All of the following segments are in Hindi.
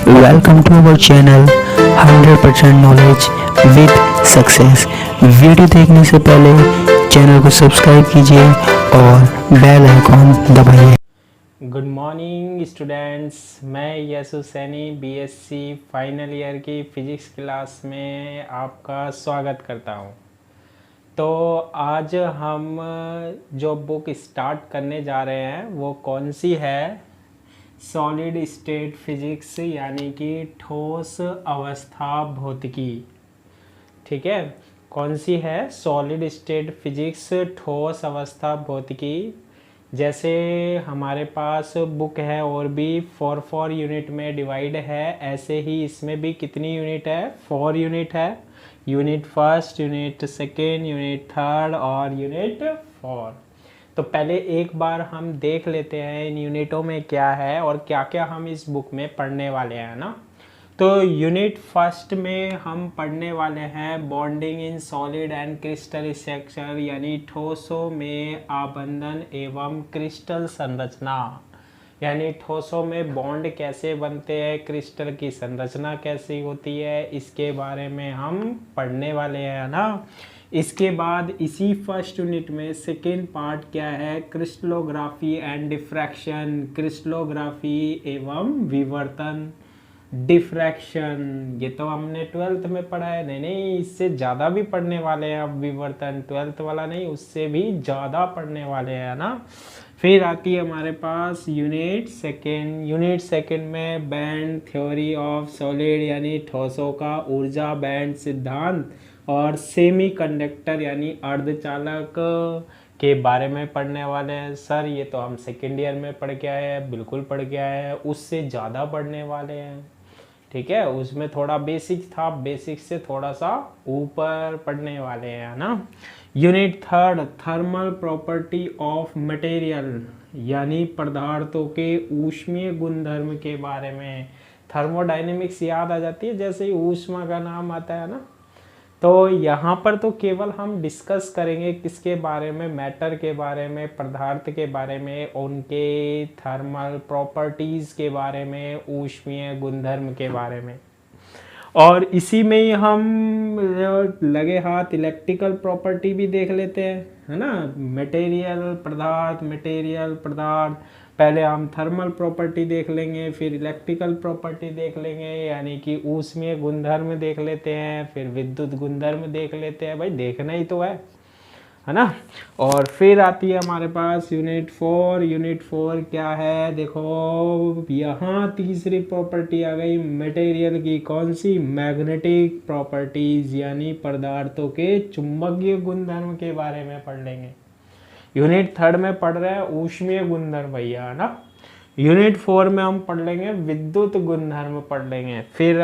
Welcome to our channel 100% knowledge with success. Video देखने से पहले चैनल को सब्सक्राइब कीजिए और बेल आइकॉन दबाइए। गुड मॉर्निंग स्टूडेंट्स, मैं Yasu Saini BSc final year की फ़िज़िक्स क्लास में आपका स्वागत करता हूं। तो आज हम जो बुक स्टार्ट करने जा रहे हैं वो कौन सी है? सॉलिड स्टेट फिजिक्स, यानी कि ठोस अवस्था भौतिकी। ठीक है, कौन सी है? सॉलिड स्टेट फिजिक्स, ठोस अवस्था भौतिकी। जैसे हमारे पास बुक है और भी 4 यूनिट में डिवाइड है, ऐसे ही इसमें भी कितनी यूनिट है? 4 यूनिट है। Unit first, unit second, unit third और यूनिट 4। तो पहले एक बार हम देख लेते हैं इन यूनिटों में क्या है और क्या क्या हम इस बुक में पढ़ने वाले हैं ना। तो यूनिट फर्स्ट में हम पढ़ने वाले हैं bonding in solid and crystal structure, यानी ठोसों में आबंधन एवं क्रिस्टल संरचना। यानी ठोसों में बॉन्ड कैसे बनते हैं, क्रिस्टल की संरचना कैसी होती है, इसके बारे में हम पढ़ने वाले हैं ना। इसके बाद इसी फर्स्ट यूनिट में सेकेंड पार्ट क्या है? Crystallography and diffraction. क्रिस्टलोग्राफी एवं विवर्तन, डिफ्रैक्शन, ये तो हमने 12th में पढ़ा है। नहीं, इससे ज़्यादा भी पढ़ने वाले हैं अब। विवर्तन 12th वाला नहीं, उससे भी ज़्यादा पढ़ने वाले हैं ना। फिर आती है हमारे पास यूनिट सेकेंड। यूनिट सेकेंड में बैंड थ्योरी ऑफ सॉलिड, यानी ठोसों का ऊर्जा बैंड सिद्धांत, और सेमी कंडक्टर यानी अर्धचालक के बारे में पढ़ने वाले हैं। सर ये तो हम सेकेंड ईयर में पढ़ के आए हैं। बिल्कुल पढ़ के आए हैं, उससे ज़्यादा पढ़ने वाले हैं। ठीक है, उसमें थोड़ा बेसिक था, बेसिक से थोड़ा सा ऊपर पढ़ने वाले हैं ना। Unit third, thermal property of material, यानी पदार्थों के ऊष्मीय गुणधर्म के बारे में। थर्मोडायनेमिक्स याद आ जाती है जैसे ही ऊष्मा का नाम आता है ना। तो यहाँ पर तो केवल हम डिस्कस करेंगे किसके बारे में? मैटर के बारे में, पदार्थ के बारे में, उनके थर्मल प्रॉपर्टीज़ के बारे में, ऊष्मीय गुणधर्म के बारे में। और इसी में ही हम लगे हाथ इलेक्ट्रिकल प्रॉपर्टी भी देख लेते हैं, है ना। मटेरियल पदार्थ, मटेरियल पदार्थ। पहले हम थर्मल प्रॉपर्टी देख लेंगे, फिर इलेक्ट्रिकल प्रॉपर्टी देख लेंगे, यानी कि ऊष्मीय गुणधर्म देख लेते हैं, फिर विद्युत गुणधर्म देख लेते हैं। भाई देखना ही तो है ना। और फिर आती है हमारे पास यूनिट 4। यूनिट 4 क्या है? देखो यहाँ तीसरी प्रॉपर्टी आ गई मटेरियल की। कौन सी? मैग्नेटिक प्रॉपर्टीज, यानी पदार्थों के चुंबकीय गुणधर्म के बारे में पढ़ लेंगे। यूनिट थर्ड में पढ़ रहे हैं ऊष्मीय गुणधर्म भैया, है ना। यूनिट 4 में हम पढ़ लेंगे विद्युत गुणधर्म पढ़ लेंगे। फिर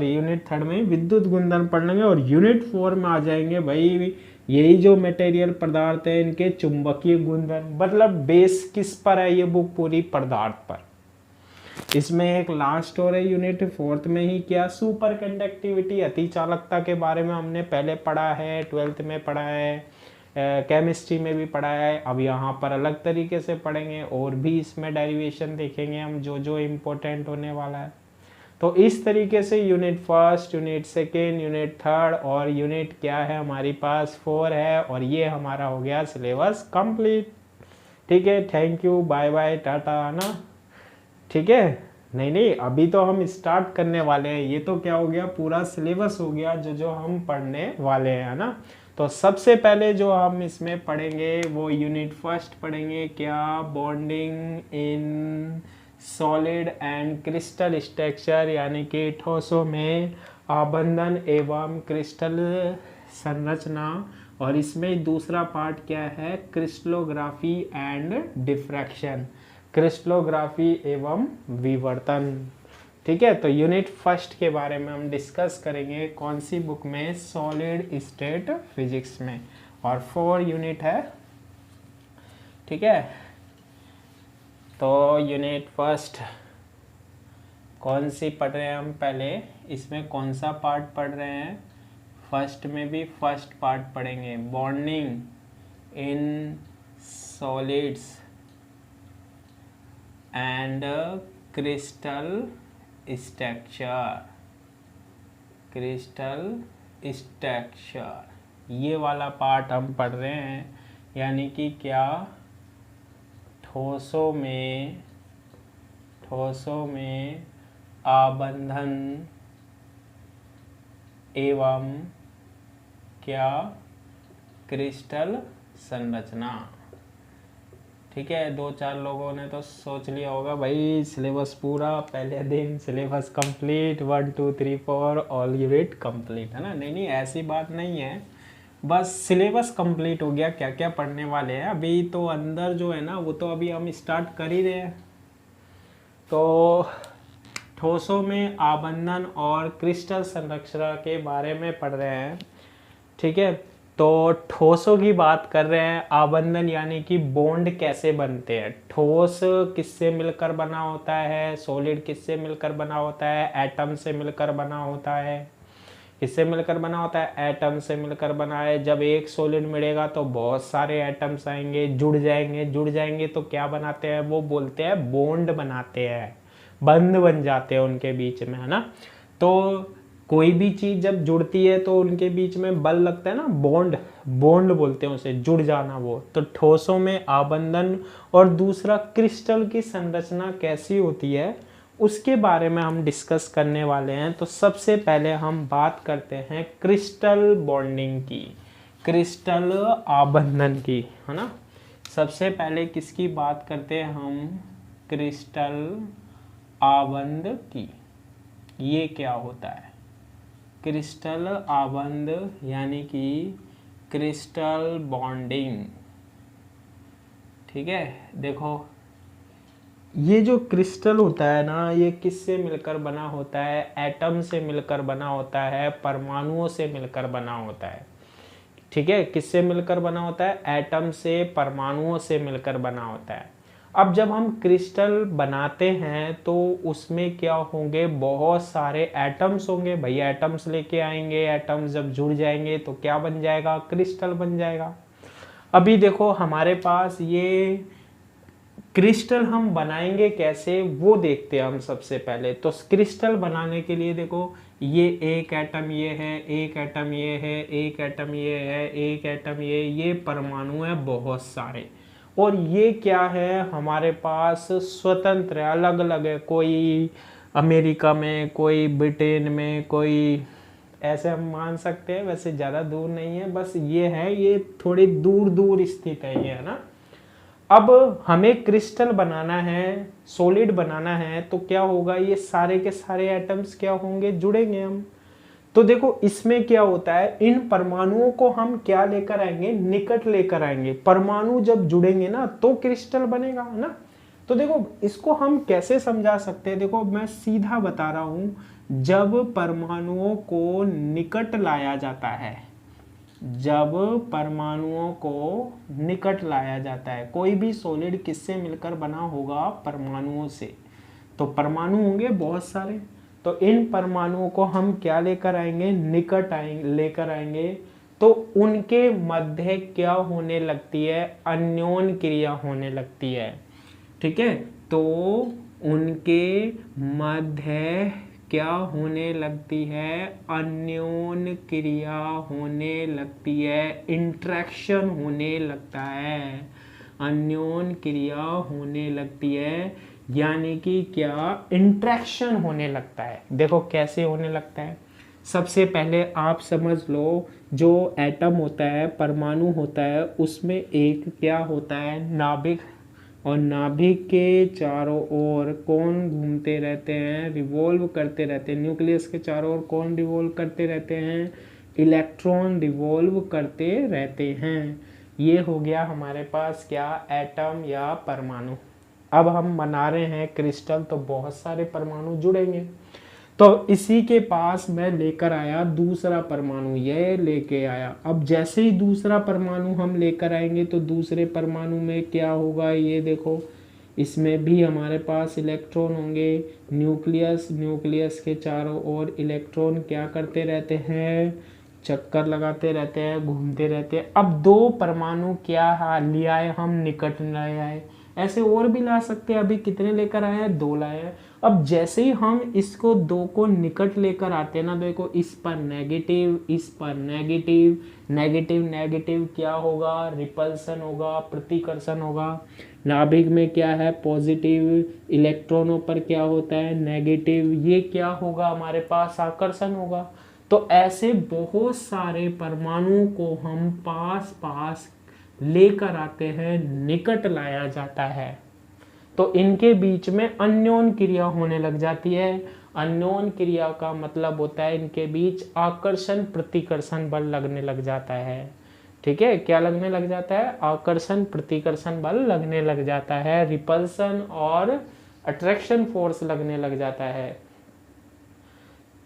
यूनिट थर्ड में विद्युत गुणधर्म पढ़ लेंगे और यूनिट 4 में आ जाएंगे भाई यही जो मटेरियल पदार्थ है इनके चुंबकीय गुणधर्म। मतलब बेस किस पर है ये बुक? पूरी पदार्थ पर। इसमें एक लास्ट और है यूनिट 4 में ही, क्या? सुपर कंडक्टिविटी, अति चालकता के बारे में हमने पहले पढ़ा है, 12th में पढ़ा है, केमिस्ट्री में भी पढ़ा है। अब यहाँ पर अलग तरीके से पढ़ेंगे और भी इसमें डेरिवेशन देखेंगे हम, जो जो इम्पोर्टेंट होने वाला है। तो इस तरीके से unit first, unit second, unit third और यूनिट क्या है हमारी पास? 4 है। और ये हमारा हो गया सिलेबस कंप्लीट। ठीक है, thank you, bye bye, tata, ना। ठीक है, नहीं, अभी तो हम स्टार्ट करने वाले हैं। ये तो क्या हो गया? पूरा सिलेबस हो गया जो जो हम पढ़ने वाले हैं ना। तो सबसे पहले जो हम इसमें पढ़ेंगे वो यूनिट फर्स्ट पढ़ेंगे, क्या? Bonding in solid and crystal structure, यानी कि ठोसों में आबंधन एवं क्रिस्टल संरचना। और इसमें दूसरा पार्ट क्या है? क्रिस्टलोग्राफी एंड डिफ्रैक्शन, क्रिस्टलोग्राफी एवं विवर्तन। ठीक है, तो यूनिट फर्स्ट के बारे में हम डिस्कस करेंगे। कौन सी बुक में? सॉलिड स्टेट फिजिक्स में। और 4 यूनिट है। ठीक है, तो यूनिट फर्स्ट कौन सी पढ़ रहे हैं हम? पहले इसमें कौन सा पार्ट पढ़ रहे हैं? फर्स्ट में भी फर्स्ट पार्ट पढ़ेंगे, bonding in solids and crystal structure, crystal structure, ये वाला पार्ट हम पढ़ रहे हैं। यानी कि क्या, ठोसों में आबंधन एवं क्या, क्रिस्टल संरचना। ठीक है, 2-4 लोगों ने तो सोच लिया होगा भाई सिलेबस पूरा, पहले दिन syllabus complete, 1 2 3 4 all unit complete, है ना। नहीं, ऐसी बात नहीं है, बस सिलेबस कंप्लीट हो गया, क्या क्या पढ़ने वाले हैं अभी तो अंदर जो है ना, वो तो अभी हम स्टार्ट कर ही रहे हैं। तो ठोसों में आबंधन और क्रिस्टल संरचना के बारे में पढ़ रहे हैं। ठीक है, तो ठोसों की बात कर रहे हैं, आबंधन यानी कि बॉन्ड कैसे बनते हैं, ठोस किससे मिलकर बना होता है, सॉलिड किससे मिलकर बना होता है, एटम से मिलकर बना होता है। किससे मिलकर बना होता है, एटम से मिलकर बना है। जब एक सॉलिड मिलेगा तो बहुत सारे एटम्स आएंगे, जुड़ जाएंगे तो क्या बनाते हैं, वो बोलते हैं बॉन्ड बनाते हैं, बंध बन जाते हैं उनके बीच में, है ना। तो कोई भी चीज जब जुड़ती है तो उनके बीच में बल लगता है ना, बॉन्ड बोलते हैं उसे, जुड़ जाना वो। तो ठोसों में आबंधन और दूसरा क्रिस्टल की संरचना कैसी होती है उसके बारे में हम डिस्कस करने वाले हैं। तो सबसे पहले हम बात करते हैं क्रिस्टल बॉन्डिंग की, क्रिस्टल आबंधन की, है ना। सबसे पहले किसकी बात करते हैं हम, क्रिस्टल आबंध की। ये क्या होता है, क्रिस्टल आबंध यानी कि क्रिस्टल बॉन्डिंग। ठीक है, देखो ये जो क्रिस्टल होता है ना, ये किससे मिलकर बना होता है, एटम से मिलकर बना होता है, परमाणुओं से मिलकर बना होता है। ठीक है, किससे मिलकर बना होता है, एटम से, परमाणुओं से मिलकर बना होता है। अब जब हम क्रिस्टल बनाते हैं तो उसमें क्या होंगे, बहुत सारे एटम्स होंगे भाई, एटम्स लेके आएंगे, एटम्स जब जुड़ जाएंगे तो क्या बन जाएगा, क्रिस्टल बन जाएगा। अभी देखो हमारे पास ये क्रिस्टल हम बनाएंगे कैसे वो देखते हैं हम सबसे पहले। तो क्रिस्टल बनाने के लिए देखो, ये एक एटम ये है, एक एटम ये है, एक एटम ये है, एक एटम ये परमाणु है बहुत सारे। और ये क्या है, हमारे पास स्वतंत्र है, अलग अलग है, कोई अमेरिका में, कोई ब्रिटेन में, कोई ऐसे हम मान सकते हैं, वैसे ज़्यादा दूर नहीं है, बस ये है, ये थोड़ी दूर दूर स्थित है ये, है ना। अब हमें क्रिस्टल बनाना है, सॉलिड बनाना है, तो क्या होगा, ये सारे के सारे एटम्स क्या होंगे, जुड़ेंगे हम। तो देखो इसमें क्या होता है, इन परमाणुओं को हम क्या लेकर आएंगे, निकट लेकर आएंगे। परमाणु जब जुड़ेंगे ना तो क्रिस्टल बनेगा, है ना। तो देखो इसको हम कैसे समझा सकते हैं, देखो मैं सीधा बता रहा हूं, जब परमाणुओं को निकट लाया जाता है, जब परमाणुओं को निकट लाया जाता है, कोई भी सॉलिड किससे मिलकर बना होगा, परमाणुओं से। तो परमाणु होंगे बहुत सारे, तो इन परमाणुओं को हम क्या लेकर आएंगे, निकट लेकर आएंगे। तो उनके मध्य क्या होने लगती है, अन्योन क्रिया होने लगती है। ठीक है, तो उनके मध्य क्या होने लगती है, अन्योन क्रिया होने लगती है, इंट्रैक्शन होने लगता है, अन्योन क्रिया होने लगती है, यानी कि क्या, इंट्रैक्शन होने लगता है। देखो कैसे होने लगता है, सबसे पहले आप समझ लो, जो एटम होता है, परमाणु होता है, उसमें एक क्या होता है, नाभिक, और नाभिक के चारों ओर कौन घूमते रहते हैं, रिवॉल्व करते रहते हैं, न्यूक्लियस के चारों ओर कौन रिवॉल्व करते रहते हैं, इलेक्ट्रॉन रिवॉल्व करते रहते हैं। ये हो गया हमारे पास क्या, एटम या परमाणु। अब हम बना रहे हैं क्रिस्टल, तो बहुत सारे परमाणु जुड़ेंगे। तो इसी के पास मैं लेकर आया दूसरा परमाणु, ये लेके आया। अब जैसे ही दूसरा परमाणु हम लेकर आएंगे तो दूसरे परमाणु में क्या होगा, ये देखो इसमें भी हमारे पास इलेक्ट्रॉन होंगे, न्यूक्लियस के चारों ओर इलेक्ट्रॉन क्या करते रहते हैं, चक्कर लगाते रहते हैं, घूमते रहते हैं। अब दो परमाणु क्या लिया है हम, निकट लाए आए, ऐसे और भी ला सकते हैं, अभी कितने लेकर आए हैं, 2 लाए हैं। अब जैसे ही हम इसको दो को निकट लेकर आते हैं ना, देखो इस पर नेगेटिव, इस पर नेगेटिव, नेगेटिव नेगेटिव क्या होगा, रिपल्सन होगा, प्रतिकर्षण होगा। नाभिक में क्या है, पॉजिटिव, इलेक्ट्रॉनों पर क्या होता है, नेगेटिव, ये क्या होगा हमारे पास, आकर्षण होगा। तो ऐसे बहुत सारे परमाणुओं को हम पास पास लेकर आते हैं, निकट लाया जाता है, तो इनके बीच में अन्योन क्रिया होने लग जाती है। अन्योन क्रिया का मतलब होता है इनके बीच आकर्षण प्रतिकर्षण बल लगने लग जाता है। ठीक है, क्या लगने लग जाता है, आकर्षण प्रतिकर्षण बल लगने लग जाता है, रिपल्सन और अट्रैक्शन फोर्स लगने लग जाता है।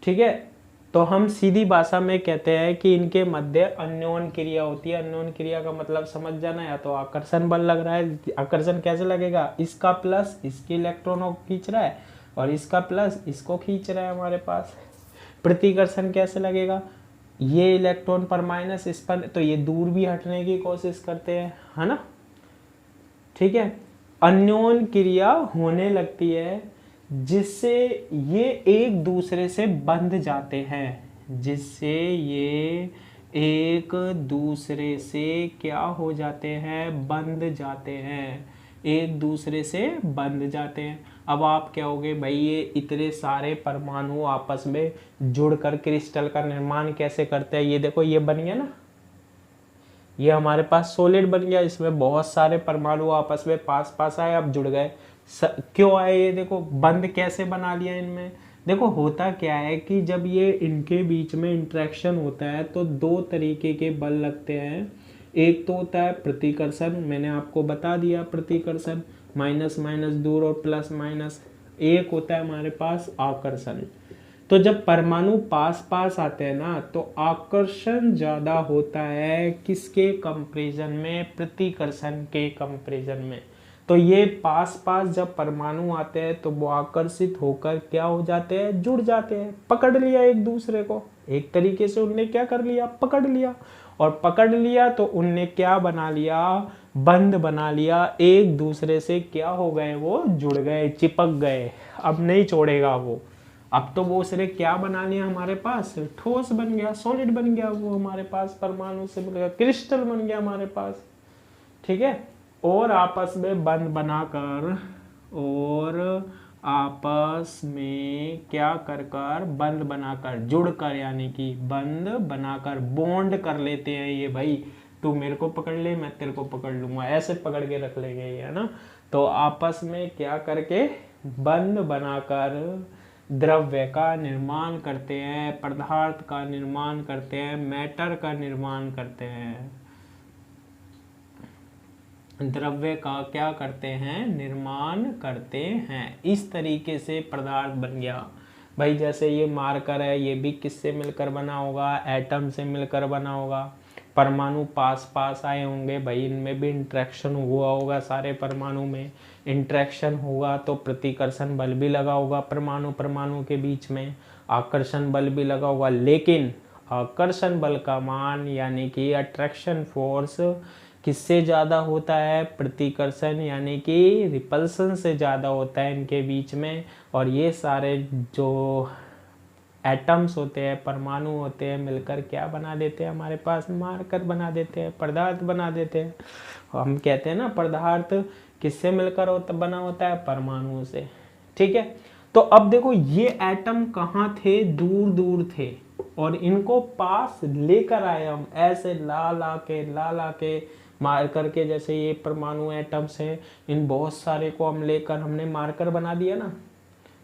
ठीक है, तो हम सीधी भाषा में कहते हैं कि इनके मध्य अन्योन क्रिया होती है। अन्योन क्रिया का मतलब समझ जाना, या तो आकर्षण बल लग रहा है, आकर्षण कैसे लगेगा, इसका प्लस इसके इलेक्ट्रॉनों को खींच रहा है और इसका प्लस इसको खींच रहा है हमारे पास। प्रतिकर्षण कैसे लगेगा, ये इलेक्ट्रॉन पर माइनस इस पर, तो ये दूर भी हटने की कोशिश करते हैं, है ना। ठीक है, अन्योन क्रिया होने लगती है जिससे ये एक दूसरे से बंध जाते हैं, जिससे ये एक दूसरे से क्या हो जाते हैं, बंध जाते हैं, एक दूसरे से बंध जाते हैं। अब आप क्या होगे भाई, ये इतने सारे परमाणु आपस में जुड़कर क्रिस्टल का निर्माण कैसे करते हैं। ये देखो, ये बन गया ना, ये हमारे पास सॉलिड बन गया, इसमें बहुत सारे परमाणु आपस में पास पास आए, अब जुड़ गए। क्यों आए, ये देखो बंद कैसे बना लिया इनमें। देखो होता क्या है कि जब ये इनके बीच में इंटरेक्शन होता है तो दो तरीके के बल लगते हैं। एक तो होता है प्रतिकर्षण, मैंने आपको बता दिया प्रतिकर्षण, माइनस माइनस दूर और प्लस माइनस। एक होता है हमारे पास आकर्षण। तो जब परमाणु पास पास आते हैं ना, तो आकर्षण ज्यादा होता है किसके कंपैरिजन में, प्रतिकर्षण के कंपैरिजन में। तो ये पास पास जब परमाणु आते हैं तो वो आकर्षित होकर क्या हो जाते हैं, जुड़ जाते हैं, पकड़ लिया एक दूसरे को, एक तरीके से उनने क्या कर लिया, पकड़ लिया। और पकड़ लिया तो उनने क्या बना लिया, बंध बना लिया, एक दूसरे से क्या हो गए, वो जुड़ गए, चिपक गए, अब नहीं छोड़ेगा वो। अब तो वो उसने क्या बना लिया हमारे पास, ठोस बन गया, सॉलिड बन गया, वो हमारे पास परमाणु से मिल गया, क्रिस्टल बन गया हमारे पास। ठीक है, और आपस में बंध बनाकर, और आपस में क्या कर कर, बंध बनाकर, जुड़कर, यानी कि बंध बनाकर बॉन्ड कर लेते हैं ये भाई, तू मेरे को पकड़ ले, मैं तेरे को पकड़ लूंगा, ऐसे पकड़ के रख लेंगे, है ना। तो आपस में क्या करके बंध बनाकर द्रव्य का निर्माण करते हैं, पदार्थ का निर्माण करते हैं, मैटर का निर्माण करते हैं, द्रव्य का क्या करते हैं, निर्माण करते हैं। इस तरीके से पदार्थ बन गया भाई। जैसे ये मार्कर है, ये भी किससे मिलकर बना होगा, एटम से मिलकर बना होगा। परमाणु पास पास आए होंगे भाई, इनमें भी इंट्रैक्शन हुआ होगा, सारे परमाणु में इंट्रैक्शन होगा तो प्रतिकर्षण बल भी लगा होगा, परमाणु परमाणु के बीच में आकर्षण बल भी लगा होगा। लेकिन आकर्षण बल का मान, यानी कि अट्रैक्शन फोर्स, किससे ज़्यादा होता है, प्रतिकर्षण यानी कि रिपल्सन से ज़्यादा होता है इनके बीच में। और ये सारे जो एटम्स होते हैं, परमाणु होते हैं, मिलकर क्या बना देते हैं, हमारे पास मार्कर बना देते हैं, पदार्थ बना देते हैं। हम कहते हैं ना पदार्थ किससे मिलकर बना होता है, परमाणुओं से। ठीक है, तो अब देखो ये एटम कहाँ थे, दूर दूर थे, और इनको पास लेकर आए हम, ऐसे ला के मार करके। जैसे ये परमाणु एटम्स हैं, इन बहुत सारे को हम लेकर हमने मार्कर बना दिया ना।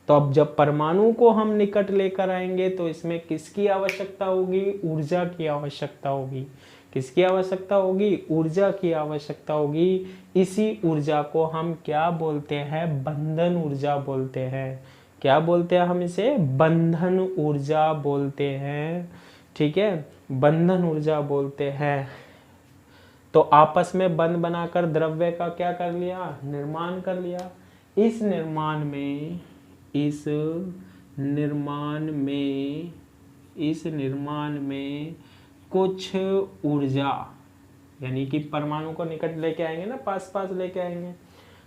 तो अब जब परमाणु को हम निकट लेकर आएंगे तो इसमें किसकी आवश्यकता होगी, ऊर्जा की आवश्यकता होगी। किसकी आवश्यकता होगी, ऊर्जा की आवश्यकता होगी। इसी ऊर्जा को हम क्या बोलते हैं, बंधन ऊर्जा बोलते हैं। क्या बोलते हैं हम इसे, बंधन ऊर्जा बोलते हैं। ठीक है, बंधन ऊर्जा बोलते हैं। तो आपस में बंध बनाकर द्रव्य का क्या कर लिया, निर्माण कर लिया। इस निर्माण में कुछ ऊर्जा, यानी कि परमाणु को निकट लेके आएंगे ना, पास पास लेके आएंगे,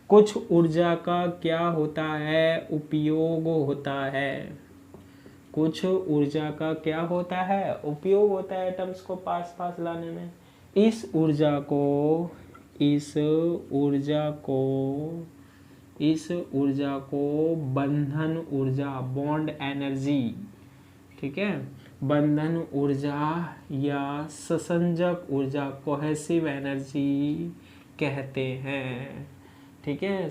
कुछ ऊर्जा का क्या होता है, उपयोग होता है। कुछ ऊर्जा का क्या होता है, उपयोग होता है एटम्स को पास पास लाने में। इस ऊर्जा को बंधन ऊर्जा, बॉन्ड एनर्जी, ठीक है, बंधन ऊर्जा या ससंजक ऊर्जा, कोहेसिव एनर्जी कहते हैं। ठीक है,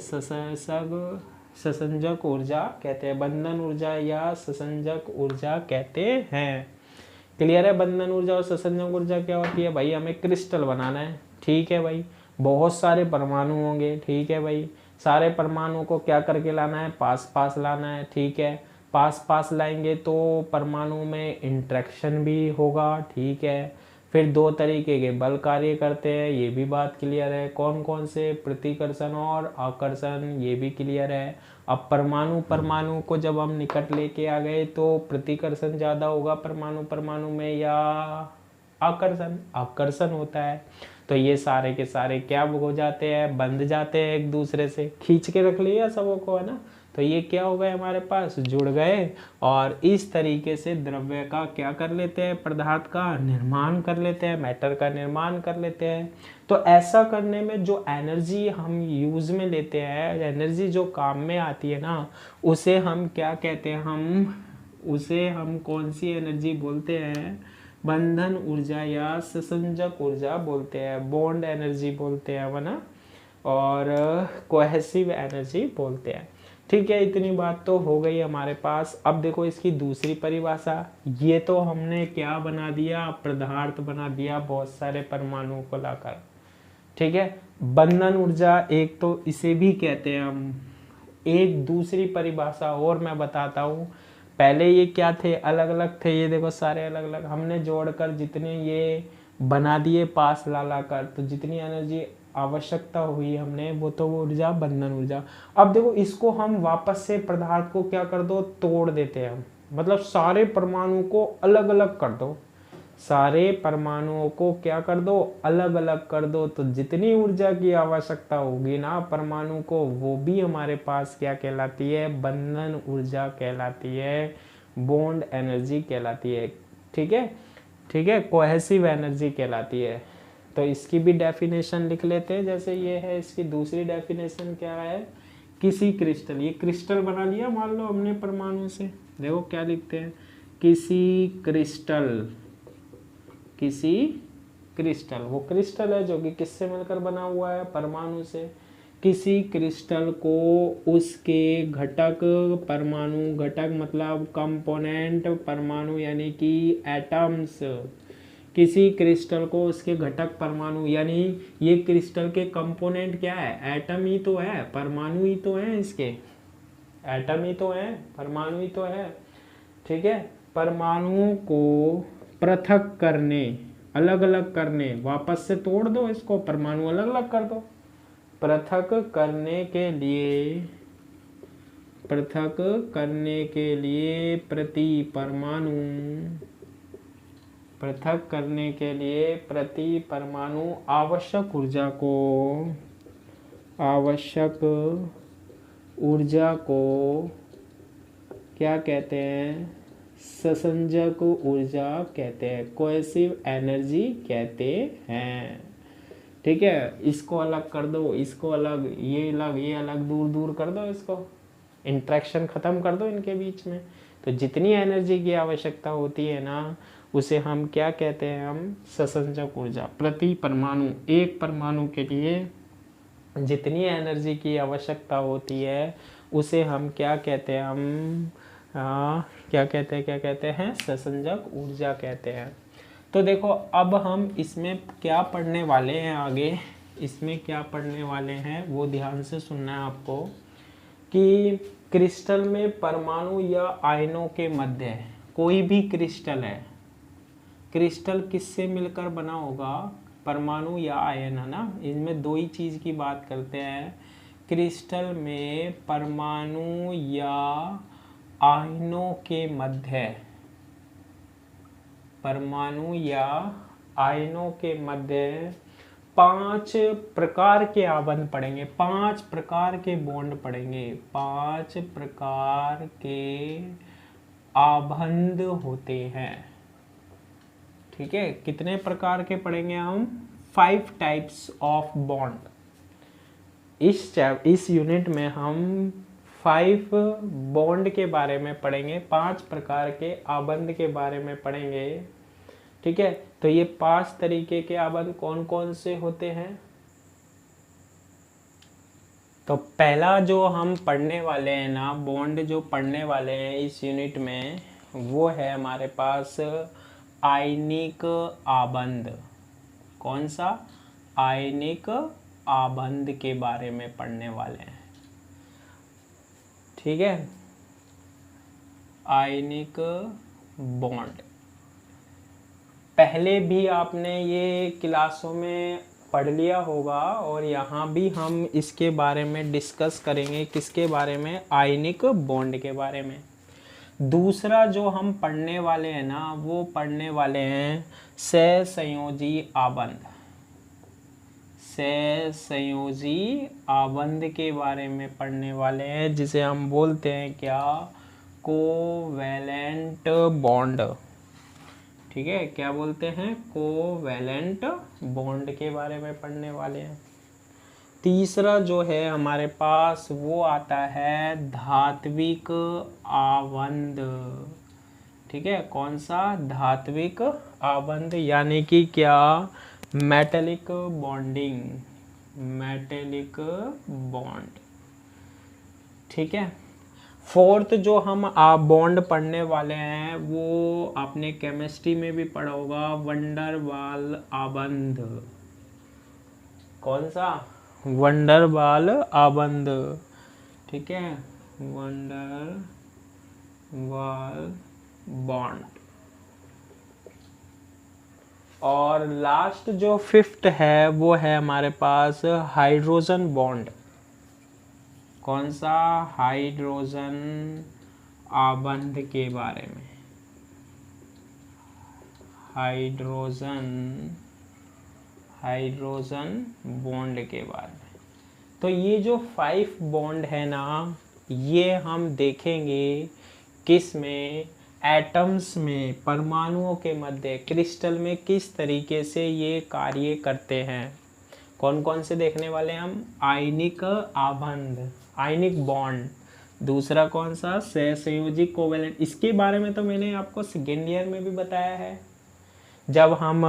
ससंजक ऊर्जा कहते हैं, बंधन ऊर्जा या ससंजक ऊर्जा कहते हैं। क्लियर है। बंधन ऊर्जा और ससंजक ऊर्जा क्या होती है भाई, हमें क्रिस्टल बनाना है, ठीक है भाई, बहुत सारे परमाणु होंगे, ठीक है भाई, सारे परमाणु को क्या करके लाना है, पास पास लाना है, ठीक है, पास पास लाएंगे तो परमाणु में इंटरेक्शन भी होगा, ठीक है, फिर दो तरीके के बल कार्य करते हैं, ये भी बात क्लियर है, कौन कौन से, प्रतिकर्षण और आकर्षण, ये भी क्लियर है। अब परमाणु को जब हम निकट लेके आ गए तो प्रतिकर्षण ज़्यादा होगा परमाणु में या आकर्षण होता है, तो ये सारे के सारे क्या हो जाते हैं, बंध जाते हैं एक दूसरे से, खींच के रख लिया सबों को, है ना, तो ये क्या हो गए हमारे पास, जुड़ गए, और इस तरीके से द्रव्य का क्या कर लेते हैं, पदार्थ का निर्माण कर लेते हैं, मैटर का निर्माण कर लेते हैं। तो ऐसा करने में जो एनर्जी हम यूज में लेते हैं, एनर्जी जो काम में आती है ना, उसे हम क्या कहते हैं, उसे हम कौन सी एनर्जी बोलते हैं, बंधन ऊर्जा या ससंजक ऊर्जा बोलते हैं, बॉन्ड एनर्जी बोलते हैं वरना, और कोहेसिव एनर्जी बोलते हैं। ठीक है, इतनी बात तो हो गई हमारे पास। अब देखो इसकी दूसरी परिभाषा, ये तो हमने क्या बना दिया, पदार्थ बना दिया बहुत सारे परमाणुओं को लाकर, ठीक है। बंधन ऊर्जा एक तो इसे भी कहते हैं हम, एक दूसरी परिभाषा और मैं बताता हूँ। पहले ये क्या थे, अलग अलग थे, ये देखो सारे अलग अलग, हमने जोड़कर जितने ये बना दिए पास ला कर, तो जितनी एनर्जी आवश्यकता हुई हमने वो तो वो ऊर्जा बंधन ऊर्जा। अब देखो इसको हम वापस से पदार्थ को क्या कर दो, तोड़ देते हैं हम, मतलब सारे परमाणु को अलग अलग कर दो, सारे परमाणुओं को क्या कर दो, अलग अलग कर दो, तो जितनी ऊर्जा की आवश्यकता होगी ना परमाणु को, वो भी हमारे पास क्या कहलाती है, बंधन ऊर्जा कहलाती है, बॉन्ड एनर्जी कहलाती है, ठीक है, ठीक है, कोहेसिव एनर्जी कहलाती है। तो इसकी भी डेफिनेशन लिख लेते हैं, जैसे ये है, इसकी दूसरी डेफिनेशन क्या है, किसी क्रिस्टल, ये क्रिस्टल बना लिया मान लो हमने परमाणु से, देखो क्या लिखते हैं, किसी क्रिस्टल, वो क्रिस्टल है जो कि किससे मिलकर बना हुआ है, परमाणु से। किसी क्रिस्टल को उसके घटक परमाणु, घटक मतलब कंपोनेंट परमाणु यानी कि एटम्स, किसी क्रिस्टल को उसके घटक परमाणु, यानी ये क्रिस्टल के कंपोनेंट क्या है, एटम ही तो है, परमाणु ही तो है, इसके एटम ही तो है, परमाणु ही तो है, ठीक है, परमाणुओं को पृथक करने, अलग अलग करने, वापस से तोड़ दो इसको, परमाणु अलग अलग कर दो, पृथक करने के लिए प्रति परमाणु आवश्यक ऊर्जा को क्या कहते हैं, ससंजक ऊर्जा कहते हैं, कोहेसिव एनर्जी कहते हैं, ठीक है। इसको अलग कर दो, इसको अलग, ये अलग दूर दूर कर दो, इसको इंट्रैक्शन खत्म कर दो इनके बीच में, तो जितनी एनर्जी की आवश्यकता होती है ना, उसे हम क्या कहते हैं, हम ससंजक ऊर्जा, प्रति परमाणु, एक परमाणु के लिए जितनी एनर्जी की आवश्यकता होती है उसे हम क्या कहते हैं, हम क्या कहते हैं, ससंजक ऊर्जा कहते हैं। तो देखो अब हम इसमें क्या पढ़ने वाले हैं, आगे इसमें क्या पढ़ने वाले हैं वो ध्यान से सुनना है आपको, कि क्रिस्टल में परमाणु या आयनों के मध्य कोई भी क्रिस्टल है, क्रिस्टल किससे मिलकर बना होगा, परमाणु या आयन, है ना, इनमें दो ही चीज़ की बात करते हैं। क्रिस्टल में परमाणु या आयनों के मध्य, परमाणु या आयनों के मध्य 5 प्रकार के आबंध पढ़ेंगे, 5 प्रकार के बॉन्ड पढ़ेंगे, 5 प्रकार के आबंध होते हैं। ठीक है, कितने प्रकार के पढ़ेंगे हम? 5 टाइप्स ऑफ बॉन्ड। इस यूनिट में हम 5 बॉन्ड के बारे में पढ़ेंगे, 5 प्रकार के आबंध के बारे में पढ़ेंगे। ठीक है, तो ये 5 तरीके के आबंध कौन कौन से होते हैं? तो पहला जो हम पढ़ने वाले हैं ना, बॉन्ड जो पढ़ने वाले हैं इस यूनिट में, वो है हमारे पास आयनिक आबंध। कौन सा? आयनिक आबंध के बारे में पढ़ने वाले हैं। ठीक है, आयनिक बॉन्ड पहले भी आपने ये क्लासों में पढ़ लिया होगा, और यहाँ भी हम इसके बारे में डिस्कस करेंगे। किसके बारे में? आयनिक बॉन्ड के बारे में। दूसरा जो हम पढ़ने वाले हैं ना, वो पढ़ने वाले हैं सहसंयोजी आबंध। सहसंयोजी आबंध के बारे में पढ़ने वाले हैं, जिसे हम बोलते हैं क्या? Covalent bond. ठीक है, क्या बोलते हैं? कोवैलेंट बॉन्ड के बारे में पढ़ने वाले हैं। तीसरा जो है हमारे पास, वो आता है धात्विक आबंध। ठीक है, कौन सा? धात्विक आबंध, यानी कि क्या? Metallic bonding, metallic bond. ठीक है, फोर्थ जो हम बॉन्ड पढ़ने वाले हैं, वो आपने केमिस्ट्री में भी पढ़ा होगा, वंडर वाल आबंध। कौन सा? वंडर वाल आबंध। ठीक है, वंडर वाल बॉन्ड। और लास्ट जो 5th है, वो है हमारे पास हाइड्रोजन बॉन्ड। कौन सा? हाइड्रोजन आबंध के बारे में। हाइड्रोजन बॉन्ड के बारे में। तो ये जो 5 बॉन्ड है ना, ये हम देखेंगे किस में? एटम्स में, परमाणुओं के मध्य, क्रिस्टल में किस तरीके से ये कार्य करते हैं। कौन कौन से देखने वाले हैं हम? आयनिक आबंध, आयनिक बॉन्ड। दूसरा कौन सा? सहसंयोजी कोवैलेंट। इसके बारे में तो मैंने आपको सेकेंड ईयर में भी बताया है, जब हम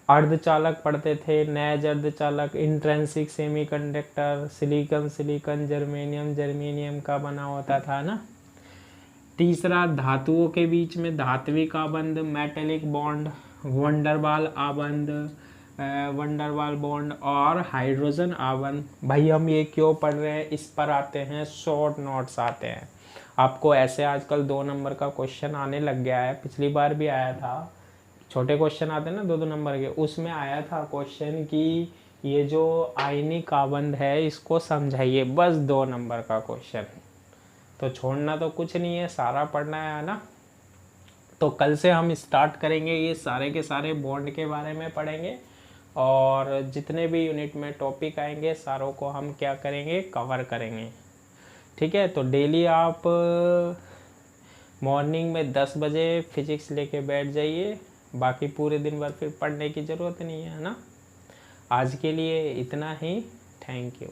अर्धचालक पढ़ते थे, नैज अर्धचालक, इंट्रिंसिक सेमीकंडक्टर, सिलिकॉन, जर्मेनियम का बना होता था ना। तीसरा, धातुओं के बीच में धात्विक आबंध, मेटेलिक बॉन्ड, वंडरवाल आबंध, वंडरवाल बॉन्ड, और हाइड्रोजन आबंध। भाई हम ये क्यों पढ़ रहे हैं? इस पर आते हैं शॉर्ट नोट्स आते हैं। आपको ऐसे आजकल 2 नंबर का क्वेश्चन आने लग गया है, पिछली बार भी आया था। छोटे क्वेश्चन आते हैं ना 2-2 नंबर के, उसमें आया था क्वेश्चन कि ये जो आयनिक आबंध है इसको समझाइए, बस 2 नंबर का क्वेश्चन। तो छोड़ना तो कुछ नहीं है, सारा पढ़ना है ना। तो कल से हम स्टार्ट करेंगे, ये सारे के सारे बॉन्ड के बारे में पढ़ेंगे, और जितने भी यूनिट में टॉपिक आएंगे सारों को हम क्या करेंगे? कवर करेंगे। ठीक है, तो डेली आप मॉर्निंग में 10 बजे फिजिक्स लेके बैठ जाइए, बाकी पूरे दिन भर फिर पढ़ने की ज़रूरत नहीं है ना। आज के लिए इतना ही, थैंक यू।